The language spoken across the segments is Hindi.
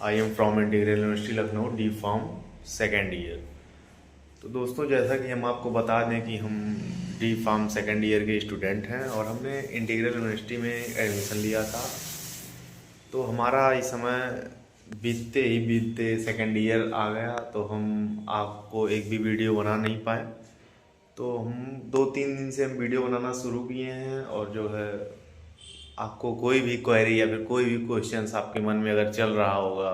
I am from Integral University Lucknow, D Pharm second year. तो दोस्तों, जैसा कि हम आपको बता दें कि हम डी फार्म सेकेंड ईयर के स्टूडेंट हैं और हमने इंटीग्रल यूनिवर्सिटी में एडमिशन लिया था। तो हमारा इस समय बीतते सेकेंड ईयर आ गया, तो हम आपको एक भी वीडियो बना नहीं पाए। तो हम 2-3 दिन से हम वीडियो बनाना शुरू किए हैं, और जो है आपको कोई भी क्वेरी या फिर कोई भी क्वेश्चंस आपके मन में अगर चल रहा होगा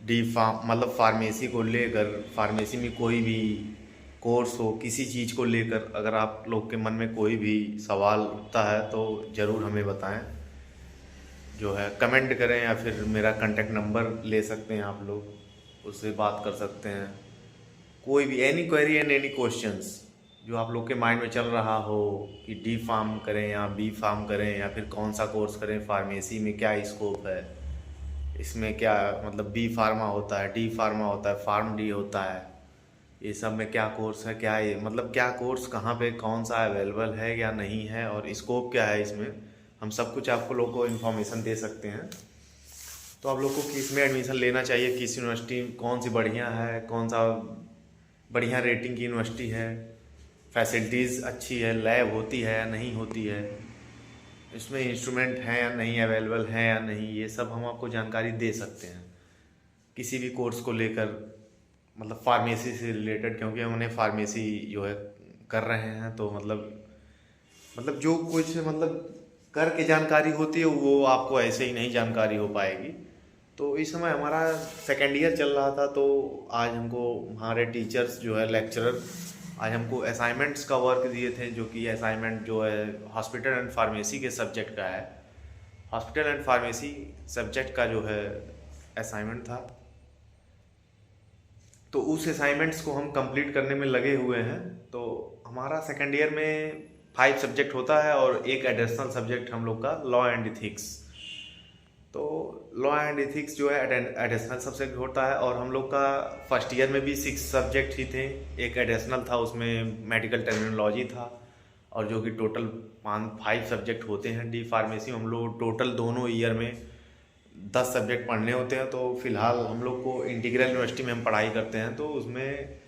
डी फार्म मतलब फार्मेसी को लेकर, फार्मेसी में कोई भी कोर्स हो, किसी चीज़ को लेकर अगर आप लोग के मन में कोई भी सवाल उठता है तो ज़रूर हमें बताएं। जो है कमेंट करें या फिर मेरा कांटेक्ट नंबर ले सकते हैं, आप लोग उससे बात कर सकते हैं। कोई भी any query and any questions जो आप लोग के माइंड में चल रहा हो कि डी फार्म करें या बी फार्म करें या फिर कौन सा कोर्स करें, फार्मेसी में क्या स्कोप है, इसमें क्या मतलब बी फार्मा होता है, डी फार्मा होता है, फार्म डी होता है, ये सब में क्या कोर्स है, क्या ये मतलब क्या कोर्स कहाँ पे कौन सा अवेलेबल है या नहीं है, और स्कोप क्या है इसमें, हम सब कुछ आपको लोग को इन्फॉर्मेशन दे सकते हैं। तो आप लोग को किस में एडमिशन लेना चाहिए, किस यूनिवर्सिटी कौन सी बढ़िया है, कौन सा बढ़िया रेटिंग की यूनिवर्सिटी है, फैसिलिटीज़ अच्छी है, लैब होती है या नहीं होती है, इसमें इंस्ट्रूमेंट हैं या नहीं, अवेलेबल हैं या नहीं, ये सब हम आपको जानकारी दे सकते हैं किसी भी कोर्स को लेकर, मतलब फार्मेसी से रिलेटेड, क्योंकि हमने फार्मेसी जो है कर रहे हैं। तो मतलब जो कुछ मतलब करके जानकारी होती है वो आपको ऐसे ही नहीं जानकारी हो पाएगी। तो इस समय हमारा सेकेंड ईयर चल रहा था, तो आज हमको हमारे टीचर्स जो है लेक्चरर आज हमको असाइनमेंट्स का वर्क दिए थे, जो कि असाइनमेंट जो है हॉस्पिटल एंड फार्मेसी के सब्जेक्ट का है। हॉस्पिटल एंड फार्मेसी सब्जेक्ट का जो है असाइनमेंट था, तो उस असाइनमेंट्स को हम कंप्लीट करने में लगे हुए हैं। तो हमारा सेकेंड ईयर में 5 सब्जेक्ट होता है और एक एडिशनल सब्जेक्ट हम लोग का लॉ एंड इथिक्स। तो लॉ एंड इथिक्स जो है एडिशनल सब्जेक्ट होता है, और हम लोग का फर्स्ट ईयर में भी 6 सब्जेक्ट ही थे, एक एडिशनल था, उसमें मेडिकल टर्मिनोलॉजी था, और जो कि टोटल 5 सब्जेक्ट होते हैं। डी फार्मेसी में हम लोग टोटल दोनों ईयर में 10 सब्जेक्ट पढ़ने होते हैं। तो फिलहाल हम लोग को इंटीग्रल यूनिवर्सिटी में हम पढ़ाई करते हैं, तो उसमें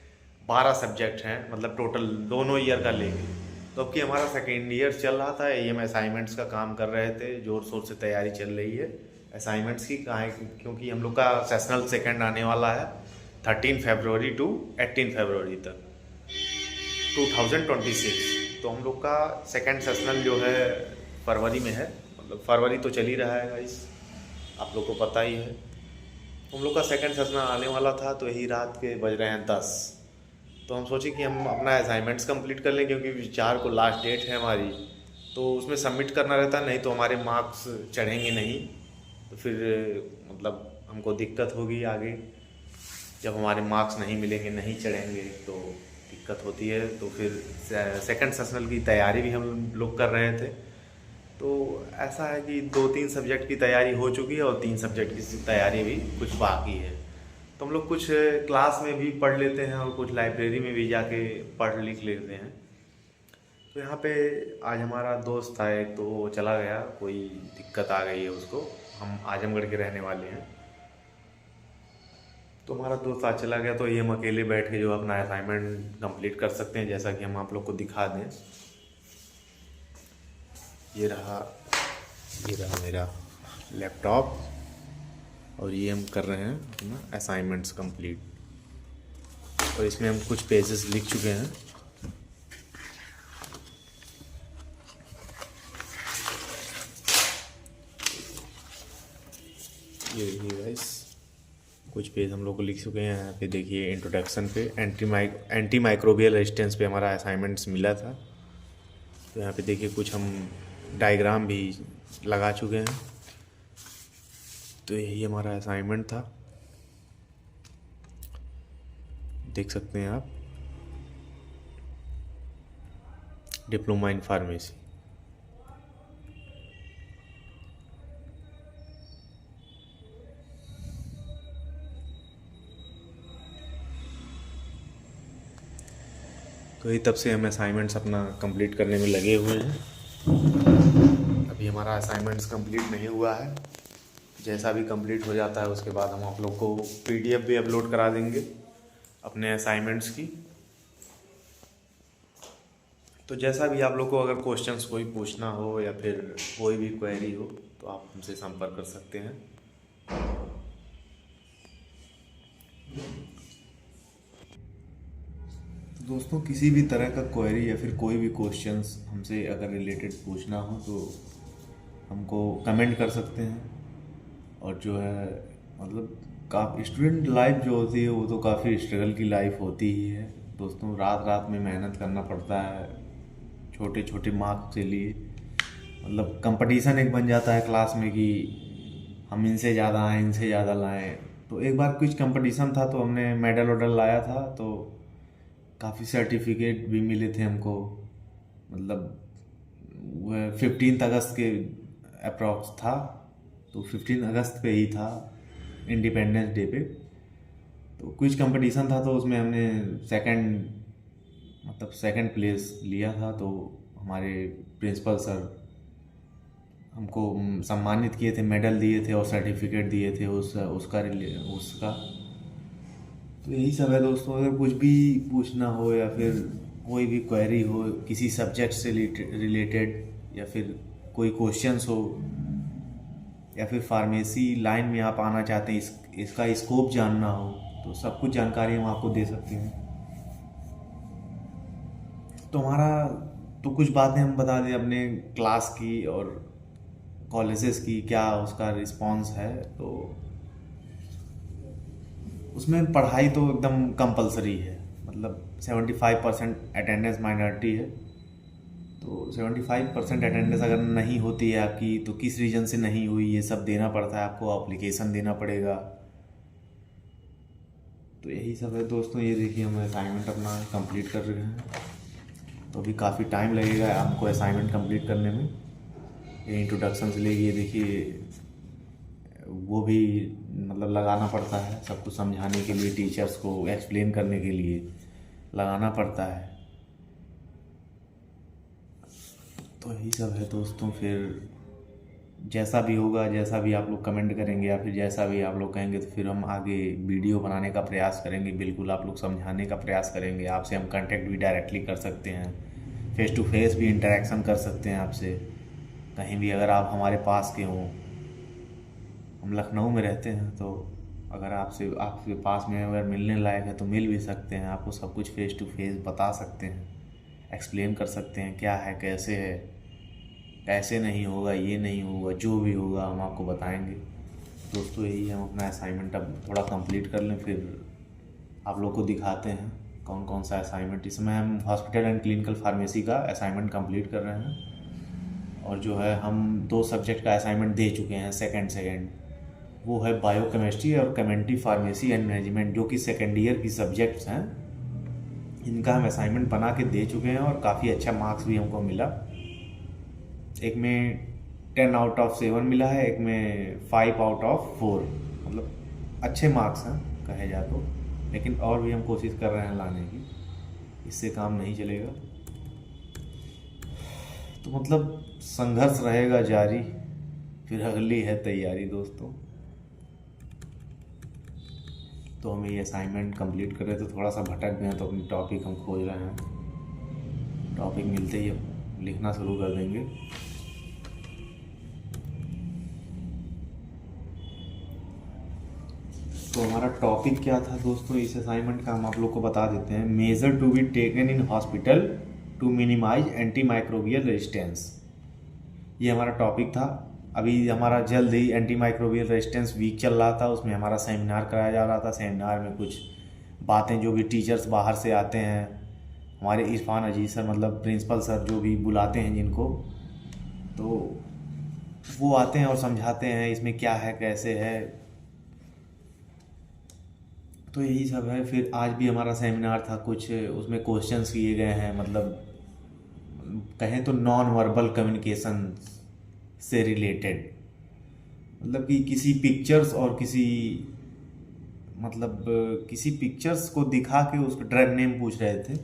12 सब्जेक्ट हैं, मतलब टोटल दोनों ईयर का लेके। तो अब कि हमारा सेकेंड ईयर चल रहा था, ये हम असाइनमेंट्स का काम कर रहे थे, ज़ोर शोर से तैयारी चल रही है असाइनमेंट्स की, कहाँ क्योंकि हम लोग का सेशनल सेकेंड आने वाला है 13 फरवरी टू 18 फरवरी तक 2026। तो हम लोग का सेकेंड सेशनल जो है फरवरी में है, मतलब फरवरी तो चल ही रहा है गाइस, आप लोग को पता ही है। हम लोग का सेकेंड सेशनल आने वाला था, तो यही रात के बज रहे हैं 10। तो हम सोचे कि हम अपना असाइनमेंट्स कंप्लीट कर लें, क्योंकि 4 को लास्ट डेट है हमारी, तो उसमें सबमिट करना रहता है, नहीं तो हमारे मार्क्स चढ़ेंगे नहीं। तो फिर मतलब हमको दिक्कत होगी आगे, जब हमारे मार्क्स नहीं मिलेंगे, नहीं चढ़ेंगे तो दिक्कत होती है। तो फिर सेकंड सेशनल की तैयारी भी हम लोग कर रहे थे। तो ऐसा है कि 2-3 सब्जेक्ट की तैयारी हो चुकी है और 3 सब्जेक्ट की तैयारी भी कुछ बाकी है। तो हम लोग कुछ क्लास में भी पढ़ लेते हैं और कुछ लाइब्रेरी में भी जाके पढ़ लिख लेते हैं। तो यहाँ पे आज हमारा दोस्त था एक, तो वो चला गया, कोई दिक्कत आ गई है उसको। हम आजमगढ़ के रहने वाले हैं, तो हमारा दोस्त आज चला गया, तो ये हम अकेले बैठ के जो अपना असाइनमेंट कंप्लीट कर सकते हैं, जैसा कि हम आप लोग को दिखा दें। ये रहा मेरा लैपटॉप, और ये हम कर रहे हैं अपना असाइनमेंट्स कंप्लीट, और इसमें हम कुछ पेजेस लिख चुके हैं। ये देखिए गाइस, कुछ पेज हम लोग को लिख चुके हैं। यहाँ पे देखिए इंट्रोडक्शन पे एंटी माइक्रोबियल रेजिस्टेंस पे हमारा असाइनमेंट्स मिला था। तो यहाँ पे देखिए कुछ हम डायग्राम भी लगा चुके हैं। तो यही हमारा असाइनमेंट था, देख सकते हैं आप, डिप्लोमा इन फार्मेसी। तो ये तब से हम असाइनमेंट्स अपना कंप्लीट करने में लगे हुए हैं। अभी हमारा असाइनमेंट्स कंप्लीट नहीं हुआ है, जैसा भी कंप्लीट हो जाता है उसके बाद हम आप लोग को PDF भी अपलोड करा देंगे अपने असाइनमेंट्स की। तो जैसा भी आप लोग को अगर क्वेश्चंस कोई पूछना हो या फिर कोई भी क्वेरी हो तो आप हमसे संपर्क कर सकते हैं। तो दोस्तों किसी भी तरह का क्वेरी या फिर कोई भी क्वेश्चंस हमसे अगर रिलेटेड पूछना हो तो हमको कमेंट कर सकते हैं। और जो है मतलब काफ़ी स्टूडेंट लाइफ जो होती है वो तो काफ़ी स्ट्रगल की लाइफ होती ही है दोस्तों। रात रात में मेहनत करना पड़ता है छोटे छोटे मार्क्स के लिए। मतलब कंपटीशन एक बन जाता है क्लास में कि हम इनसे ज़्यादा आएँ इनसे ज़्यादा लाएँ। तो एक बार कुछ कंपटीशन था तो हमने मेडल वेडल लाया था, तो काफ़ी सर्टिफिकेट भी मिले थे हमको। मतलब वह 15 अगस्त के अप्रॉक्स था, तो 15 अगस्त पे ही था इंडिपेंडेंस डे पे। तो कुछ कंपटीशन था तो उसमें हमने सेकंड प्लेस लिया था। तो हमारे प्रिंसिपल सर हमको सम्मानित किए थे, मेडल दिए थे और सर्टिफिकेट दिए थे उसका। तो यही सब है दोस्तों। अगर कुछ भी पूछना हो या फिर कोई भी क्वेरी हो किसी सब्जेक्ट से रिलेटेड या फिर कोई क्वेश्चंस हो या फिर फार्मेसी लाइन में आप आना चाहते हैं, इसका स्कोप जानना हो, तो सब कुछ जानकारी हम आपको दे सकते हैं। तो तो कुछ बातें हम बता दें अपने क्लास की और कॉलेजेस की, क्या उसका रिस्पांस है। तो उसमें पढ़ाई तो एकदम कंपलसरी है। मतलब 75% अटेंडेंस माइनॉरिटी है। तो 75% अटेंडेंस अगर नहीं होती है आपकी तो किस रीज़न से नहीं हुई ये सब देना पड़ता है आपको, एप्लीकेशन देना पड़ेगा। तो यही सब है दोस्तों। ये देखिए हम असाइनमेंट अपना कंप्लीट कर रहे हैं, तो अभी काफ़ी टाइम लगेगा आपको असाइनमेंट कंप्लीट करने में। ये इंट्रोडक्शन से लेके ये देखिए वो भी मतलब लगाना पड़ता है, सब कुछ समझाने के लिए, टीचर्स को एक्सप्लेन करने के लिए लगाना पड़ता है। तो यही सब है दोस्तों। फिर जैसा भी होगा, जैसा भी आप लोग कमेंट करेंगे या फिर जैसा भी आप लोग कहेंगे, तो फिर हम आगे वीडियो बनाने का प्रयास करेंगे। बिल्कुल आप लोग समझाने का प्रयास करेंगे। आपसे हम कांटेक्ट भी डायरेक्टली कर सकते हैं, फेस टू फेस भी इंटरेक्शन कर सकते हैं आपसे, कहीं भी अगर आप हमारे पास के हों। हम लखनऊ में रहते हैं, तो अगर आपके पास में अगर मिलने लायक है तो मिल भी सकते हैं। आपको सब कुछ फेस टू फेस बता सकते हैं, एक्सप्लेन कर सकते हैं क्या है, कैसे है, कैसे नहीं होगा, ये नहीं होगा, जो भी होगा हम आपको बताएंगे। दोस्तों यही हम अपना असाइनमेंट अब थोड़ा कंप्लीट कर लें, फिर आप लोग को दिखाते हैं कौन कौन सा असाइनमेंट। इसमें हम हॉस्पिटल एंड क्लिनिकल फार्मेसी का असाइनमेंट कंप्लीट कर रहे हैं। और जो है हम 2 सब्जेक्ट का असाइनमेंट दे चुके हैं सेकेंड। वो है बायोकेमिस्ट्री और कम्युनिटी फार्मेसी एंड मैनेजमेंट, जो कि सेकेंड ईयर की सब्जेक्ट्स हैं। इनका हम असाइनमेंट बना के दे चुके हैं और काफ़ी अच्छा मार्क्स भी हमको मिला। एक में 10 आउट ऑफ 7 मिला है, एक में 5 आउट ऑफ 4। मतलब अच्छे मार्क्स हैं कहे जाए तो, लेकिन और भी हम कोशिश कर रहे हैं लाने की, इससे काम नहीं चलेगा। तो मतलब संघर्ष रहेगा जारी, फिर अगली है तैयारी दोस्तों। तो हमें ये असाइनमेंट कंप्लीट कर रहे थे, थोड़ा सा भटक गए तो अपनी टॉपिक हम खोज रहे हैं। टॉपिक मिलते ही लिखना शुरू कर देंगे। तो हमारा टॉपिक क्या था दोस्तों इस असाइनमेंट का, हम आप लोग को बता देते हैं। Measure to be taken in hospital to minimise anti microbial resistance, ये हमारा टॉपिक था। अभी हमारा जल्द ही एंटी माइक्रोबियल रेजिस्टेंस वीक चल रहा था, उसमें हमारा सेमिनार कराया जा रहा था। सेमिनार में कुछ बातें, जो भी टीचर्स बाहर से आते हैं, हमारे इरफान अजीज सर मतलब प्रिंसिपल सर जो भी बुलाते हैं जिनको, तो वो आते हैं और समझाते हैं इसमें क्या है कैसे है। तो यही सब है। फिर आज भी हमारा सेमिनार था, कुछ उसमें क्वेश्चंस किए गए हैं, मतलब कहें तो नॉन वर्बल कम्युनिकेशन से रिलेटेड। मतलब कि किसी पिक्चर्स और किसी पिक्चर्स को दिखा के उसका ड्रग नेम पूछ रहे थे।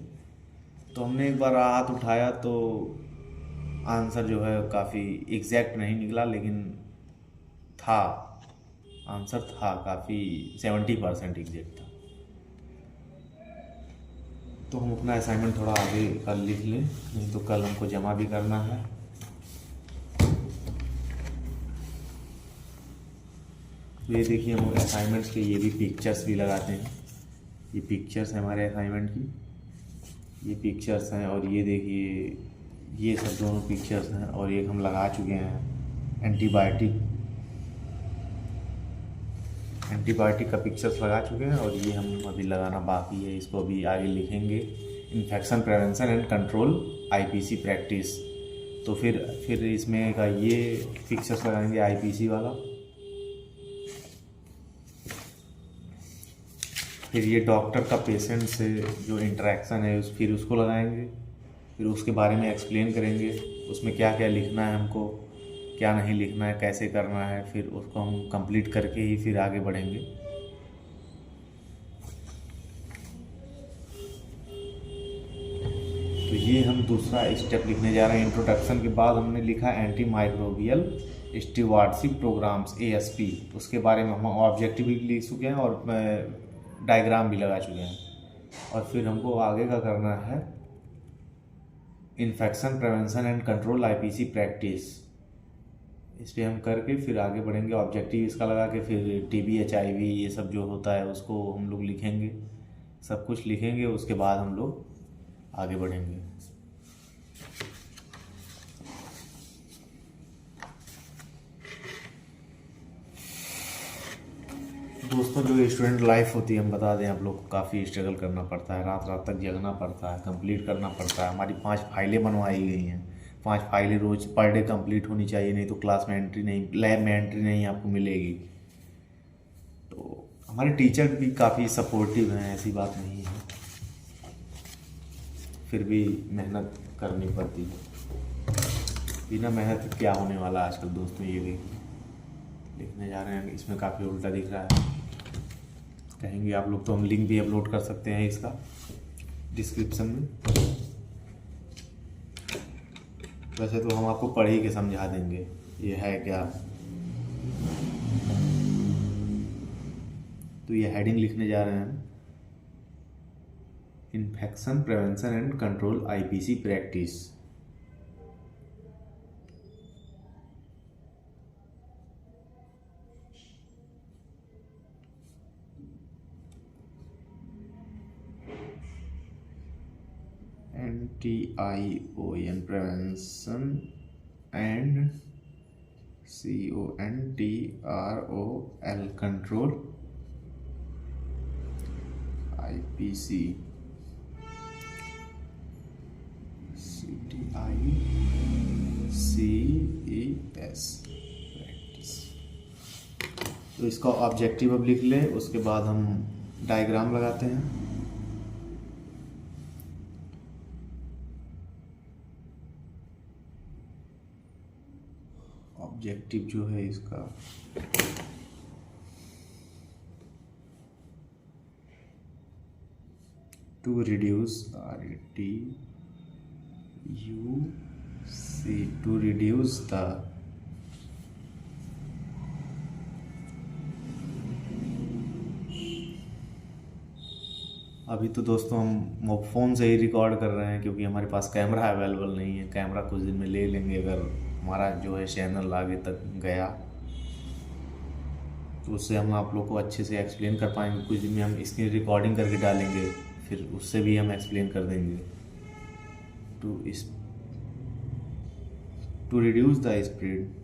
तो हमने एक बार हाथ उठाया तो आंसर जो है काफ़ी एग्जैक्ट नहीं निकला, लेकिन था आंसर था काफ़ी 70% एग्जैक्ट था। तो हम अपना असाइनमेंट थोड़ा आगे कल लिख लें, नहीं तो कल हमको जमा भी करना है। तो ये देखिए हम असाइनमेंट्स के ये भी पिक्चर्स भी लगाते हैं। ये पिक्चर्स हैं हमारे असाइनमेंट की, ये पिक्चर्स हैं। और ये देखिए ये सब दोनों पिक्चर्स हैं। और एक हम लगा चुके हैं एंटीबायोटिक का पिक्चर्स लगा चुके हैं। और ये हम अभी लगाना बाकी है, इसको अभी आगे लिखेंगे। Infection prevention and control IPC practice. तो फिर इसमें का ये पिक्चर्स लगाएंगे आईपीसी वाला। फिर ये डॉक्टर का पेशेंट से जो इंटरेक्शन है फिर उसको लगाएंगे। फिर उसके बारे में एक्सप्लेन करेंगे, उसमें क्या क्या लिखना है हमको, क्या नहीं लिखना है, कैसे करना है। फिर उसको हम कंप्लीट करके ही फिर आगे बढ़ेंगे। तो ये हम दूसरा स्टेप लिखने जा रहे हैं। इंट्रोडक्शन के बाद हमने लिखा anti microbial stewardship programmes ASP। उसके बारे में हम ऑब्जेक्टिव भी लिख चुके हैं और डायग्राम भी लगा चुके हैं। और फिर हमको आगे का करना है infection prevention and control IPC practice. इस पर हम करके फिर आगे बढ़ेंगे। ऑब्जेक्टिव इसका लगा के फिर TB HIV ये सब जो होता है उसको हम लोग लिखेंगे, सब कुछ लिखेंगे। उसके बाद हम लोग आगे बढ़ेंगे। दोस्तों जो स्टूडेंट लाइफ होती है, हम बता दें आप लोग को काफ़ी स्ट्रगल करना पड़ता है, रात रात तक जगना पड़ता है, कंप्लीट करना पड़ता है। हमारी 5 फाइलें बनवाई गई हैं। 5 फाइलें रोज पर डे कंप्लीट होनी चाहिए, नहीं तो क्लास में एंट्री नहीं, लैब में एंट्री नहीं आपको मिलेगी। तो हमारे टीचर भी काफ़ी सपोर्टिव हैं, ऐसी बात नहीं है। फिर भी मेहनत करनी पड़ती है, बिना मेहनत क्या होने वाला आजकल दोस्तों। ये भी लिखने जा रहे हैं, इसमें काफ़ी उल्टा दिख रहा है, कहेंगे आप लोग। तो हम लिंक भी अपलोड कर सकते हैं इसका डिस्क्रिप्शन में। वैसे तो हम आपको पढ़ ही के समझा देंगे ये है क्या। तो ये हेडिंग लिखने जा रहे हैं, infection prevention and control IPC practice. TION prevention and CONTROL control IPC CTICES practice. तो इसका ऑब्जेक्टिव अब लिख लें, उसके बाद हम डायग्राम लगाते हैं। ऑब्जेक्टिव जो है इसका to reduce to reduce the अभी तो दोस्तों हम फ़ोन से ही रिकॉर्ड कर रहे हैं, क्योंकि हमारे पास कैमरा अवेलेबल नहीं है। कैमरा कुछ दिन में ले लेंगे, अगर हमारा जो है चैनल आगे तक गया तो उससे हम आप लोग को अच्छे से एक्सप्लेन कर पाएंगे। कुछ दिन में हम स्क्रीन रिकॉर्डिंग करके डालेंगे, फिर उससे भी हम एक्सप्लेन कर देंगे। To reduce the spread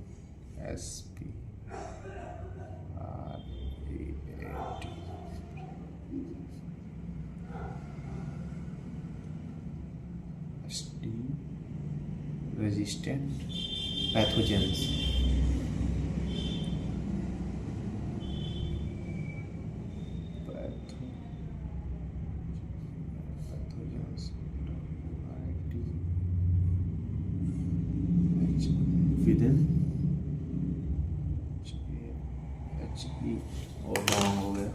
SPREAD resistant pathogens within HE और लॉन्ग हो गया।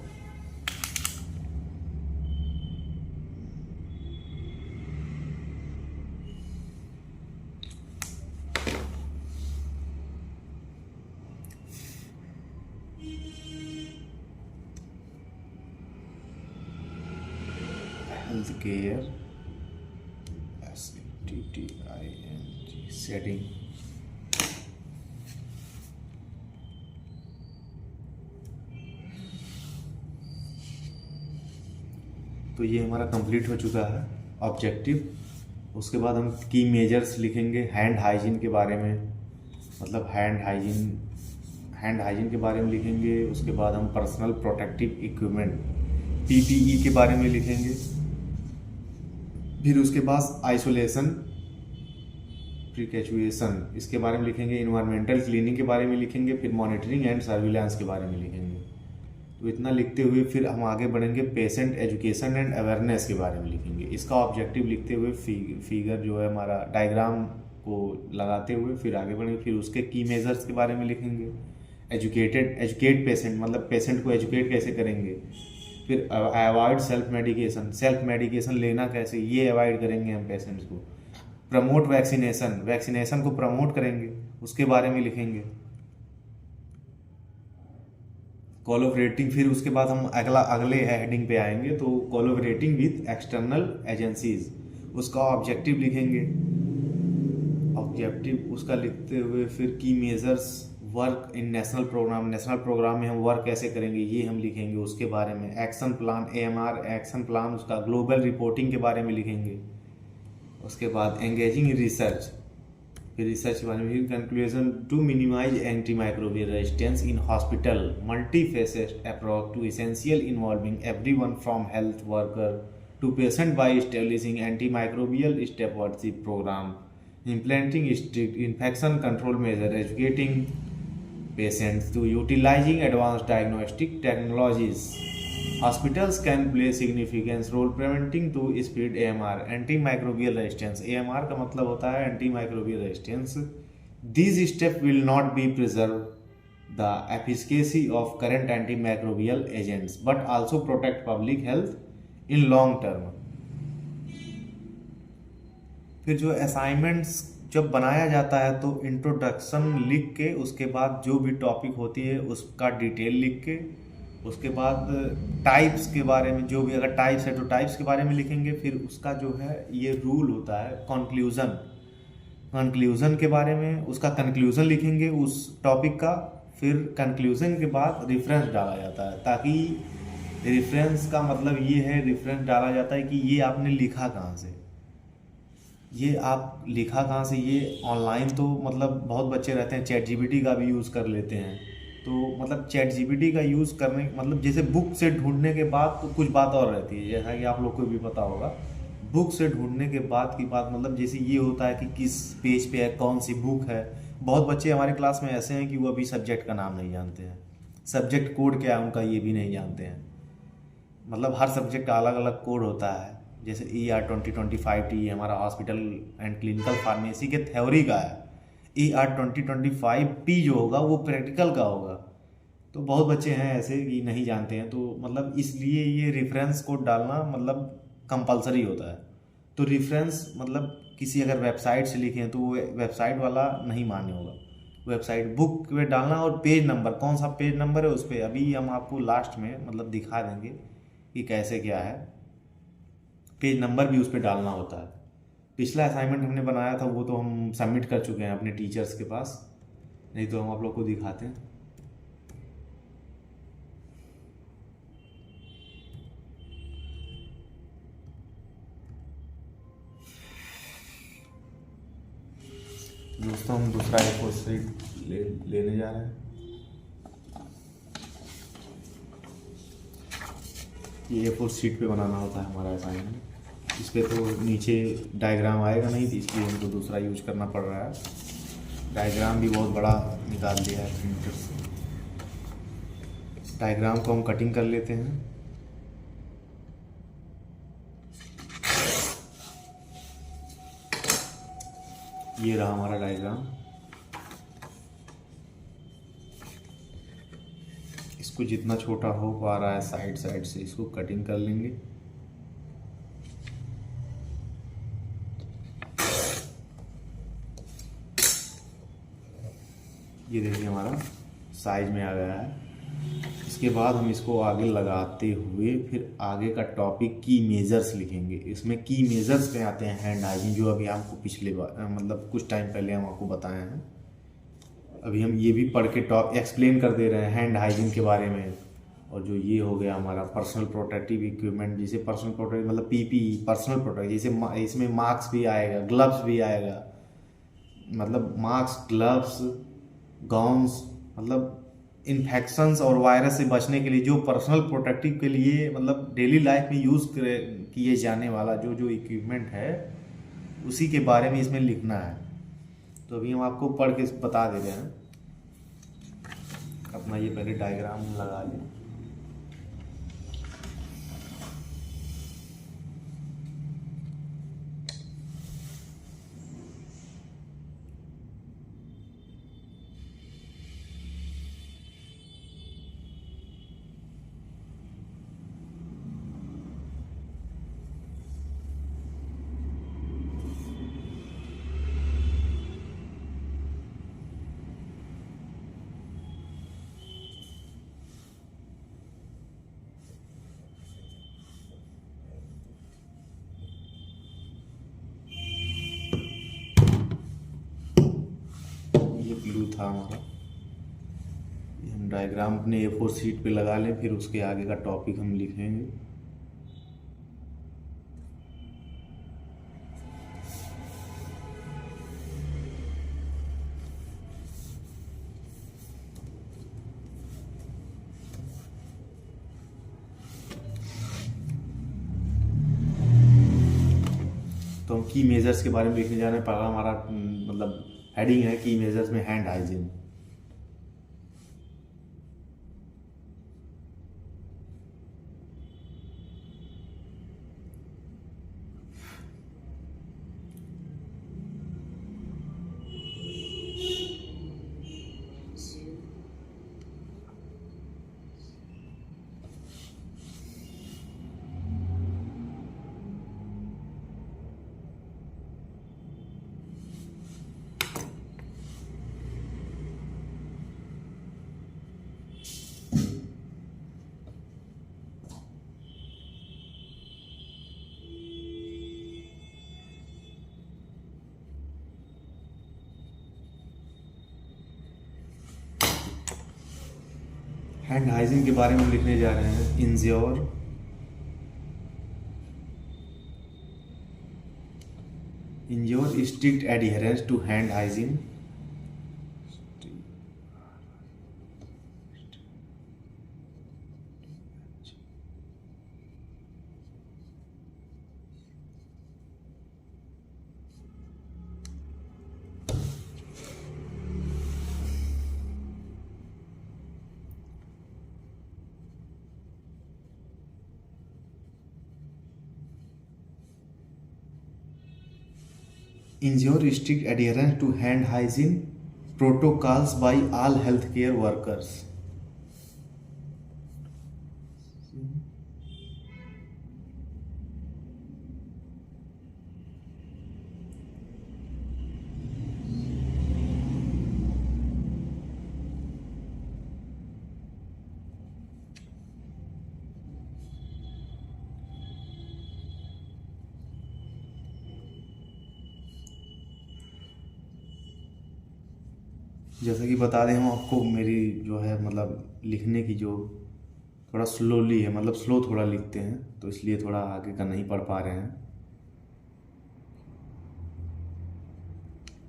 Health care SETTING setting. तो ये हमारा कंप्लीट हो चुका है ऑब्जेक्टिव। उसके बाद हम की मेजर्स लिखेंगे हैंड हाइजीन के बारे में, मतलब हैंड हाइजीन के बारे में लिखेंगे। उसके बाद हम पर्सनल प्रोटेक्टिव इक्विपमेंट PPE के बारे में लिखेंगे। फिर उसके बाद आइसोलेशन प्रिकॉशन इसके बारे में लिखेंगे। इन्वायरमेंटल क्लीनिंग के बारे में लिखेंगे। फिर मॉनिटरिंग एंड सर्विलांस के बारे में लिखेंगे। तो इतना लिखते हुए फिर हम आगे बढ़ेंगे पेशेंट एजुकेशन एंड अवेयरनेस के बारे में लिखेंगे। इसका ऑब्जेक्टिव लिखते हुए फिगर जो है हमारा डायग्राम को लगाते हुए फिर आगे बढ़ेंगे। फिर उसके की मेजर्स के बारे में लिखेंगे। एजुकेट पेशेंट, मतलब पेशेंट को एजुकेट कैसे करेंगे। फिर अवॉइड सेल्फ मेडिकेशन लेना कैसे, ये अवॉइड करेंगे हम पेशेंट्स को। प्रमोट वैक्सीनेशन को प्रमोट करेंगे, उसके बारे में लिखेंगे। कोलैबोरेटिंग, फिर उसके बाद हम अगले हेडिंग पे आएंगे तो कोलैबोरेटिंग विद एक्सटर्नल एजेंसीज, उसका ऑब्जेक्टिव लिखेंगे। ऑब्जेक्टिव उसका लिखते हुए फिर की measures work in national programme में हम वर्क कैसे करेंगे ये हम लिखेंगे, उसके बारे में। Action plan AMR action plan, उसका ग्लोबल रिपोर्टिंग के बारे में लिखेंगे। उसके बाद एंगेजिंग रिसर्च, फिर रिसर्च के बारे में। Conclusion to minimise antimicrobial resistance in hospital multi facet approach to essential involving everyone from health worker to patient by establishing antimicrobial stewardship programme, implementing strict infection control measure, educating patients to utilizing advanced diagnostic technologies. Hospitals can play significant role preventing to spread AMR, antimicrobial resistance. AMR का मतलब होता है antimicrobial resistance. These steps will not be preserve the efficacy of current antimicrobial agents, but also protect public health in long term. फिर जो असाइनमेंट्स जब बनाया जाता है तो इंट्रोडक्शन लिख के, उसके बाद जो भी टॉपिक होती है उसका डिटेल लिख के, उसके बाद टाइप्स के बारे में, जो भी अगर टाइप्स है तो टाइप्स के बारे में लिखेंगे। फिर उसका जो है ये रूल होता है कंक्लूज़न के बारे में, उसका कंक्लूज़न लिखेंगे उस टॉपिक का। फिर कंक्लूज़न के बाद रेफरेंस डाला जाता है, ताकि रेफरेंस का मतलब ये है, रेफरेंस डाला जाता है कि ये आपने लिखा कहाँ से, ये आप लिखा कहाँ से। ये ऑनलाइन तो मतलब बहुत बच्चे रहते हैं चैट जीपीटी का भी यूज़ कर लेते हैं। तो मतलब चैट जीपीटी का यूज़ करने, मतलब जैसे बुक से ढूंढने के बाद तो कुछ बात और रहती है, जैसा कि आप लोग को भी पता होगा। बुक से ढूंढने के बाद की बात, मतलब जैसे ये होता है कि किस पेज पे है, कौन सी बुक है। बहुत बच्चे हमारे क्लास में ऐसे हैं कि वो अभी सब्जेक्ट का नाम नहीं जानते हैं, सब्जेक्ट कोड क्या है उनका ये भी नहीं जानते हैं। मतलब हर सब्जेक्ट का अलग अलग कोड होता है। जैसे ER 2025T हमारा हॉस्पिटल एंड क्लिनिकल फार्मेसी के थ्योरी का है। ER 2025P जो होगा वो प्रैक्टिकल का होगा। तो बहुत बच्चे हैं ऐसे कि नहीं जानते हैं, तो मतलब इसलिए ये रेफरेंस कोड डालना मतलब कंपलसरी होता है। तो रेफरेंस मतलब किसी अगर वेबसाइट से लिखें तो वो वेबसाइट वाला नहीं मान्य होगा। वेबसाइट बुक में डालना, और पेज नंबर, कौन सा पेज नंबर है उस पर अभी हम आपको लास्ट में मतलब दिखा देंगे कि कैसे क्या है। पेज नंबर भी उस पर डालना होता है। पिछला असाइनमेंट हमने बनाया था वो तो हम सबमिट कर चुके हैं अपने टीचर्स के पास, नहीं तो हम आप लोग को दिखाते हैं। दोस्तों हम दूसरा A4 शीट लेने जा रहे हैं। ये A4 शीट पे बनाना होता है हमारा असाइनमेंट। इस पर तो नीचे डायग्राम आएगा नहीं, इसलिए हमको दूसरा यूज करना पड़ रहा है। डायग्राम भी बहुत बड़ा निकाल दिया है प्रिंटर से। डायग्राम को हम कटिंग कर लेते हैं। ये रहा हमारा डायग्राम। इसको जितना छोटा हो पा रहा है साइड से इसको कटिंग कर लेंगे। ये देखिए हमारा साइज में आ गया है। इसके बाद हम इसको आगे लगाते हुए फिर आगे का टॉपिक की मेजर्स लिखेंगे। इसमें की मेजर्स में आते हैं हैंड हाइजीन, जो अभी हमको पिछले बार मतलब कुछ टाइम पहले हम आपको बताए हैं। अभी हम ये भी पढ़ के एक्सप्लेन कर दे रहे हैं हैंड हाइजीन के बारे में। और जो ये हो गया हमारा पर्सनल प्रोटेक्टिव इक्विपमेंट, जैसे पर्सनल प्रोटेक्ट मतलब पीपीई पर्सनल प्रोटेक्ट, जैसे इसमें मास्क भी आएगा, ग्लव्स भी आएगा, मतलब मास्क, ग्लव्स, गाउन्स, मतलब इन्फेक्शंस और वायरस से बचने के लिए जो पर्सनल प्रोटेक्टिव के लिए मतलब डेली लाइफ में यूज़ किए जाने वाला जो जो इक्विपमेंट है उसी के बारे में इसमें लिखना है। तो अभी हम आपको पढ़ के बता दे रहे हैं। अपना ये पहले डायग्राम लगा लें। ब्लू था हमारा, ये हम डायग्राम अपने A4 शीट पे लगा लें, फिर उसके आगे का टॉपिक हम लिखेंगे। तो हम की मेजर्स के बारे में लिखने जा रहे हैं। पहला हमारा मतलब हेडिंग है की मेजर्स में हैंड हाइजीन। हैंड हाइजीन के बारे में हम लिखने जा रहे हैं। Ensure strict adherence to hand hygiene. Ensure strict adherence to hand hygiene protocols by all healthcare workers. जैसा कि बता दें हम आपको, मेरी जो है मतलब लिखने की जो थोड़ा स्लोली है, मतलब स्लो थोड़ा लिखते हैं, तो इसलिए थोड़ा आगे का नहीं पढ़ पा रहे हैं।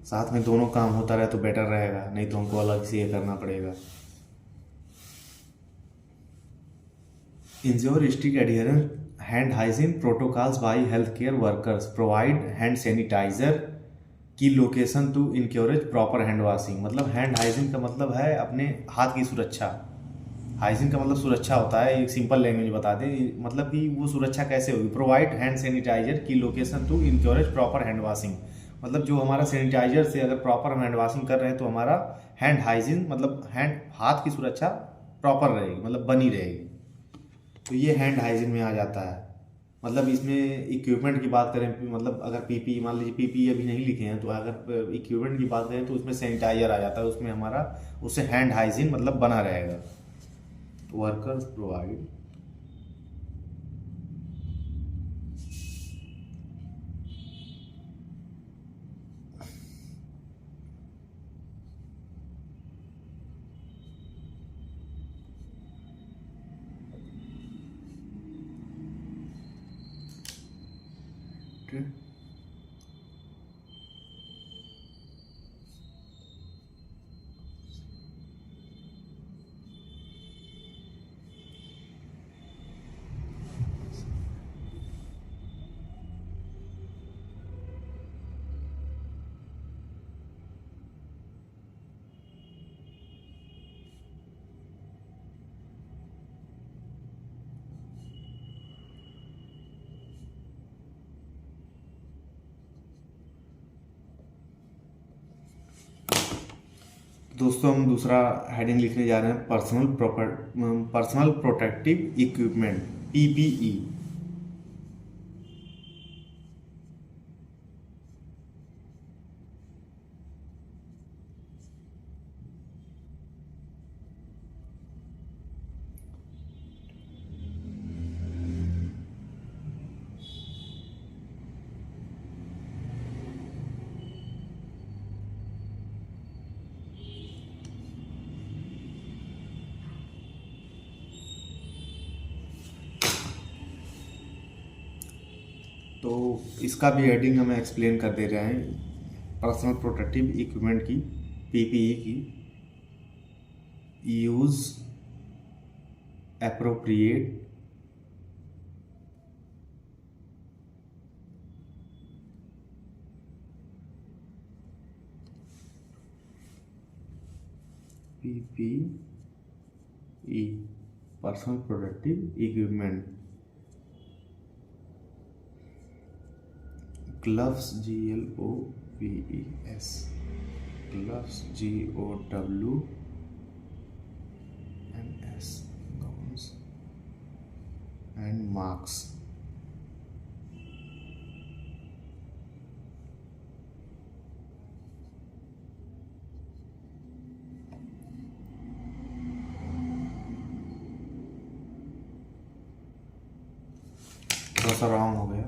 साथ में दोनों काम होता रहे तो बेटर रहेगा, नहीं तो हमको अलग से ये करना पड़ेगा। Ensure strict adherence hand hygiene protocols by health care workers, provide hand sanitiser की location to encourage proper hand washing. मतलब हैंड हाइजीन का मतलब है अपने हाथ की सुरक्षा। हाइजीन का मतलब सुरक्षा होता है, एक सिंपल लैंग्वेज बता दें, मतलब कि वो सुरक्षा कैसे होगी। प्रोवाइड हैंड सैनिटाइजर की location to encourage proper hand washing, मतलब जो हमारा सैनिटाइजर से अगर प्रॉपर हैंड वॉशिंग कर रहे हैं तो हमारा हैंड हाइजीन मतलब हाथ की सुरक्षा प्रॉपर रहेगी, मतलब बनी रहेगी। तो ये हैंड हाइजीन में आ जाता है। मतलब इसमें इक्विपमेंट की बात करें, मतलब अगर पीपी, मान लीजिए पीपी अभी नहीं लिखे हैं, तो अगर इक्विपमेंट की बात करें तो उसमें सैनिटाइजर आ जाता है, उसमें हमारा उससे हैंड हाइजीन मतलब बना रहेगा। workers provide दोस्तों हम दूसरा हेडिंग लिखने जा रहे हैं पर्सनल प्रोटेक्टिव इक्विपमेंट पीपीई। तो इसका भी हेडिंग हमें एक्सप्लेन कर दे रहे हैं। पर्सनल प्रोटेक्टिव इक्विपमेंट की पीपीई की use appropriate PPE personal protective equipment gloves gloves gloves GOWNS gowns and masks। थोड़ा सा रॉन्ग हो गया।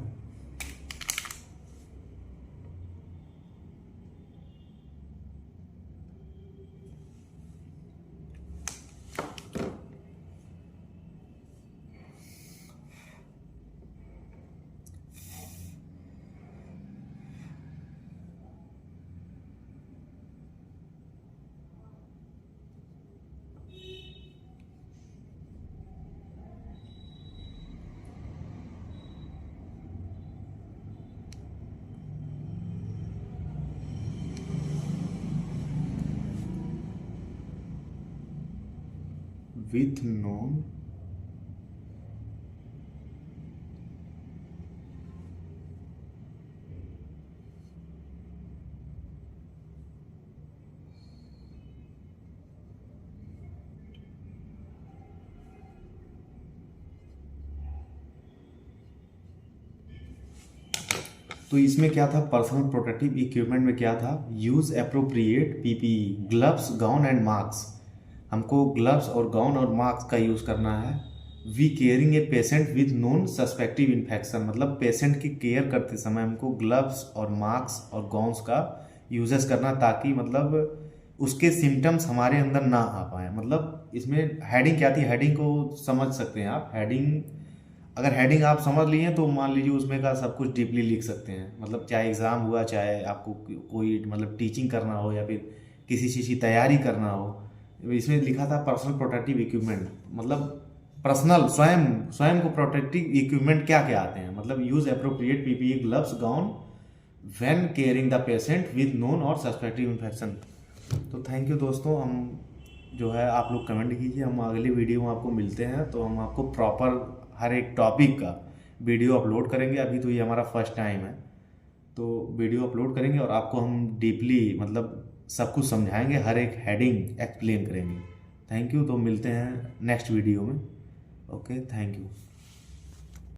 with known तो इसमें क्या था, पर्सनल प्रोटेक्टिव इक्विपमेंट में क्या था, use appropriate PPE gloves gown and mask. हमको ग्लव्स और गाउन और मास्क का यूज़ करना है। We caring a patient with known suspected infection, मतलब पेशेंट की केयर करते समय हमको ग्लव्स और मास्क और गाउन्स का यूजेस करना, ताकि मतलब उसके सिम्टम्स हमारे अंदर ना आ पाए। मतलब इसमें हेडिंग क्या थी, हेडिंग को समझ सकते हैं आप। हेडिंग अगर हेडिंग आप समझ लिए तो मान लीजिए उसमें का सब कुछ डीपली लिख सकते हैं। मतलब चाहे एग्ज़ाम हुआ, चाहे आपको कोई मतलब टीचिंग करना हो या फिर किसी चीज़ की तैयारी करना हो। इसमें लिखा था पर्सनल प्रोटेक्टिव इक्विपमेंट, मतलब पर्सनल स्वयं को प्रोटेक्टिव इक्विपमेंट क्या क्या आते हैं, मतलब use appropriate PPE gloves gown when caring the patient with known और सस्पेक्टिव इन्फेक्शन। तो थैंक यू दोस्तों। हम जो है आप लोग कमेंट कीजिए, हम अगली वीडियो में आपको मिलते हैं। तो हम आपको प्रॉपर हर एक टॉपिक का वीडियो अपलोड करेंगे। अभी तो ये हमारा फर्स्ट टाइम है, तो वीडियो अपलोड करेंगे और आपको हम डीपली मतलब सब कुछ समझाएंगे, हर एक हेडिंग एक्सप्लेन करेंगे। Thank you. तो मिलते हैं नेक्स्ट वीडियो में। Okay, thank you.